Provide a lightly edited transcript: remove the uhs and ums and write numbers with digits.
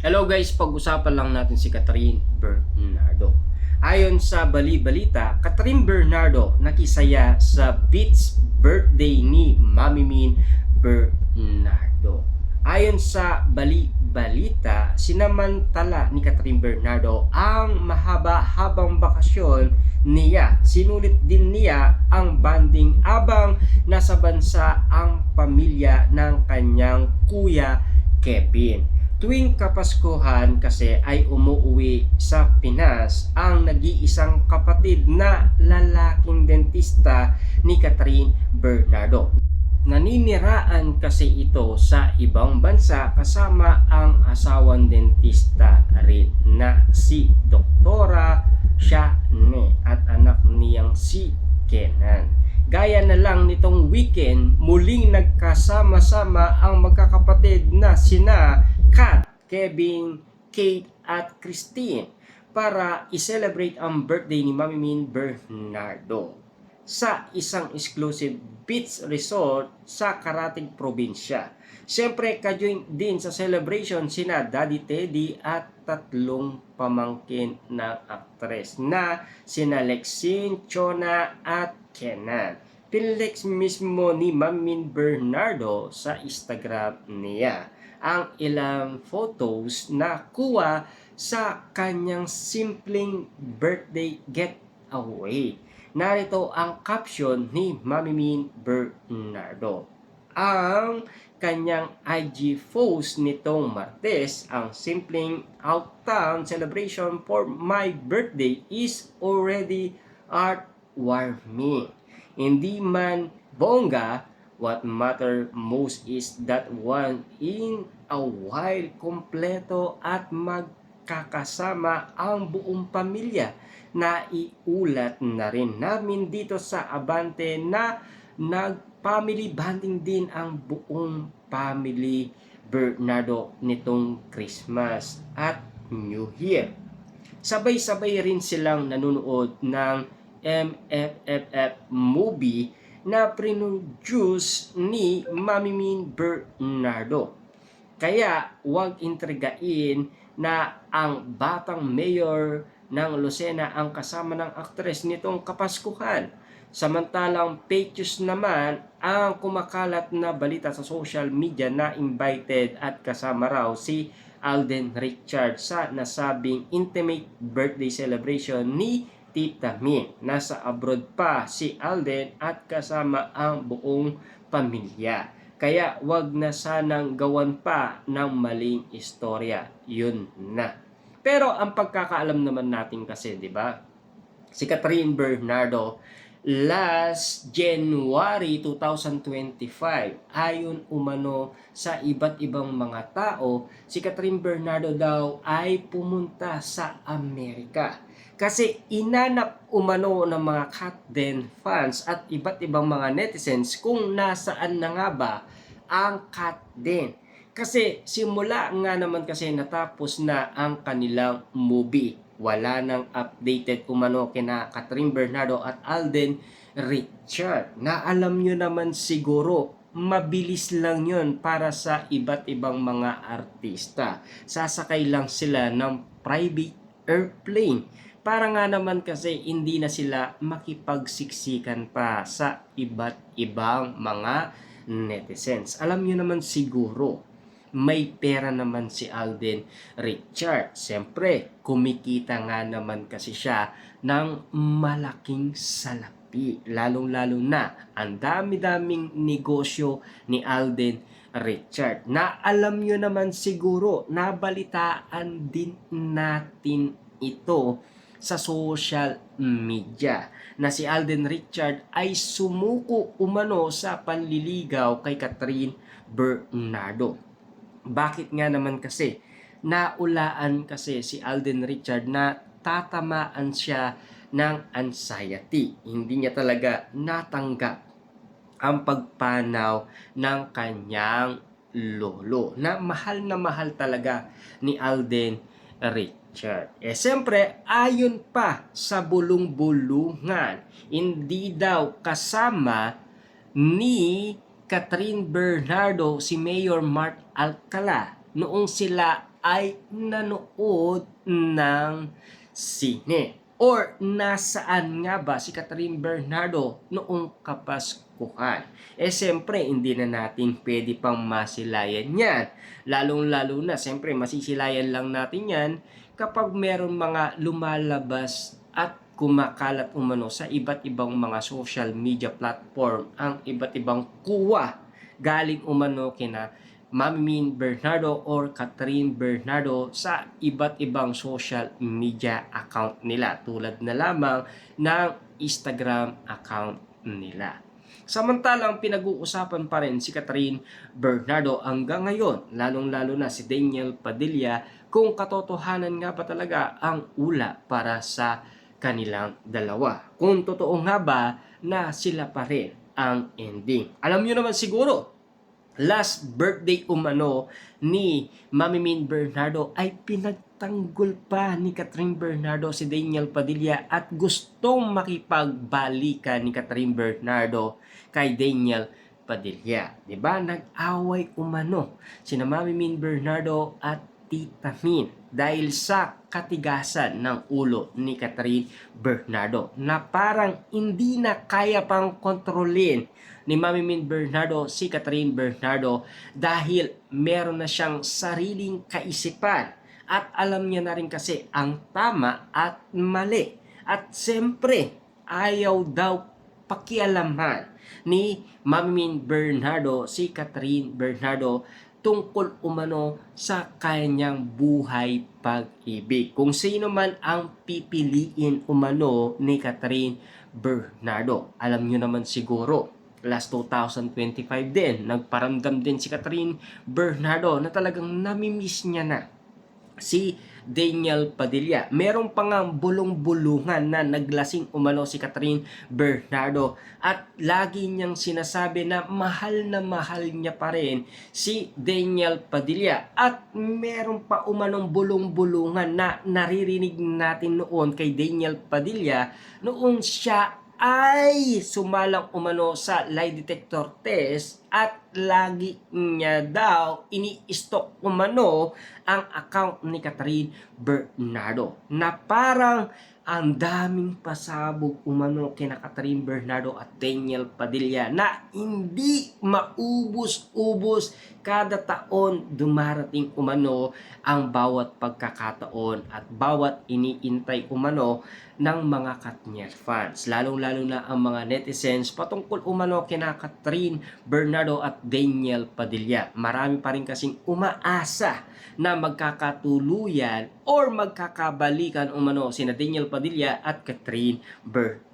Hello guys, pag-usapan lang natin si Catherine Bernardo. Ayon sa Bali-Balita, Catherine Bernardo nakisaya sa beach birthday ni Mami Min Bernardo. Ayon sa Bali-Balita, sinamantala ni Catherine Bernardo ang mahaba-habang bakasyon niya. Sinulit din niya ang banding abang nasa bansa ang pamilya ng kanyang kuya Kevin. Tuwing Kapaskuhan kasi ay umuwi sa Pinas ang nag-iisang kapatid na lalaking dentista ni Catherine Bernardo. Naniniraan kasi ito sa ibang bansa kasama ang asawang dentista rin na si Doktora Shane at anak niyang si Kenan. Gaya na lang nitong weekend, muling nagkasama-sama ang magkakapatid na sina Kat, Kevin, Kate at Christine para i-celebrate ang birthday ni Mami Min Bernardo sa isang exclusive beach resort sa Karatig Probinsya. Siyempre, kajoin din sa celebration sina Daddy Teddy at tatlong pamangkin ng aktres na sina Lexine, Chona at Kenan. Pinlex mismo ni Mami Min Bernardo sa Instagram niya ang ilang photos na kuha sa kanyang simpleng birthday getaway. Narito ang caption ni Mami Min Bernardo. Ang kanyang IG post nitong Martes, ang simpleng out-town celebration for my birthday is already heartwarming. Hindi man bongga, what matter most is that one in a while kompleto at magkakasama ang buong pamilya. Naiulat na rin namin dito sa Abante na nag-family bonding din ang buong family Bernardo nitong Christmas at New Year. Sabay-sabay rin silang nanonood ng MFFF movie na produce ni Mami Min Bernardo. Kaya huwag intrigain na ang batang mayor ng Lucena ang kasama ng aktres nitong Kapaskuhan. Samantalang fake news naman ang kumakalat na balita sa social media na invited at kasama raw si Alden Richards sa nasabing intimate birthday celebration ni Tita Min. Nasa abroad pa si Alden at kasama ang buong pamilya. Kaya wag na sanang gawan pa ng maling istorya. Yun na. Pero ang pagkakaalam naman natin kasi, di ba? Si Catherine Bernardo last January 2025, ayon umano sa iba't ibang mga tao, si Catherine Bernardo daw ay pumunta sa Amerika. Kasi inanap umano ng mga Katden fans at iba't ibang mga netizens kung nasaan na nga ba ang Katden. Kasi simula nga naman kasi natapos na ang kanilang movie. Wala nang updated umano kina Catherine Bernardo at Alden Richard. Na alam nyo naman siguro, mabilis lang yun para sa iba't ibang mga artista. Sasakay lang sila ng private airplane para nga naman kasi hindi na sila makipagsiksikan pa sa iba't ibang mga netizens. Alam nyo naman siguro, may pera naman si Alden Richard. Siyempre, kumikita nga naman kasi siya ng malaking salapi. Lalong-lalo na, ang dami-daming negosyo ni Alden Richard. Na alam nyo naman siguro, nabalitaan din natin ito sa social media na si Alden Richard ay sumuko umano sa panliligaw kay Catherine Bernardo. Bakit nga naman kasi? Naulaan kasi si Alden Richard na tatamaan siya ng anxiety. Hindi niya talaga natanggap ang pagpanaw ng kanyang lolo na mahal talaga ni Alden Richard. Siyempre, ayon pa sa bulong-bulungan, hindi daw kasama ni Catherine Bernardo si Mayor Mark Alcala noong sila ay nanood ng sine. Or nasaan nga ba si Catherine Bernardo noong Kapaskuhan? Siyempre, hindi na natin pwede pang masilayan yan. Lalong-lalo na, siyempre, masisilayan lang natin yan kapag meron mga lumalabas at kumakalat umano sa iba't ibang mga social media platform ang iba't ibang kuwa galing umano kina Mami Min Bernardo or Catherine Bernardo sa iba't ibang social media account nila tulad na lamang ng Instagram account nila. Samantalang pinag-uusapan pa rin si Catherine Bernardo hanggang ngayon, lalong-lalo na si Daniel Padilla, kung katotohanan nga ba talaga ang ula para sa kanilang dalawa. Kung totoo nga ba na sila pa rin ang ending. Alam nyo naman siguro, last birthday umano ni Mami Min Bernardo ay pinagtanggol pa ni Catherine Bernardo si Daniel Padilla at gustong makipagbalikan ni Catherine Bernardo kay Daniel Padilla. Diba? Nag-away umano sina Mami Min Bernardo at Tita Min dahil sa katigasan ng ulo ni Catherine Bernardo na parang hindi na kaya pang kontrolin ni Mami Min Bernardo si Catherine Bernardo dahil meron na siyang sariling kaisipan at alam niya na rin kasi ang tama at mali. At siyempre, ayaw daw pakialaman ni Mami Min Bernardo si Catherine Bernardo tungkol umano sa kanyang buhay pag-ibig. Kung sino man ang pipiliin umano ni Catherine Bernardo. Alam nyo naman siguro, last 2025 din, nagparamdam din si Catherine Bernardo na talagang namimiss niya na si Daniel Padilla. Meron pa nga bulong-bulungan na naglasing umano si Catherine Bernardo at lagi niyang sinasabi na mahal niya pa rin si Daniel Padilla. At meron pa umanong bulong-bulungan na naririnig natin noon kay Daniel Padilla noong siya ay sumalang umano sa lie detector test at lagi niya daw ini-stalk umano ang account ni Catherine Bernardo na parang ang daming pasabog umano kina Catherine Bernardo at Daniel Padilla na hindi maubos-ubos kada taon dumarating umano ang bawat pagkakataon at bawat iniintay umano ng mga Katniel fans. Lalong-lalo na ang mga netizens patungkol umano kina Catherine Bernardo at Daniel Padilla. Marami pa rin kasing umaasa na magkakatuluyan or magkakabalikan umano sina Daniel Padilla at Catherine Bernardo.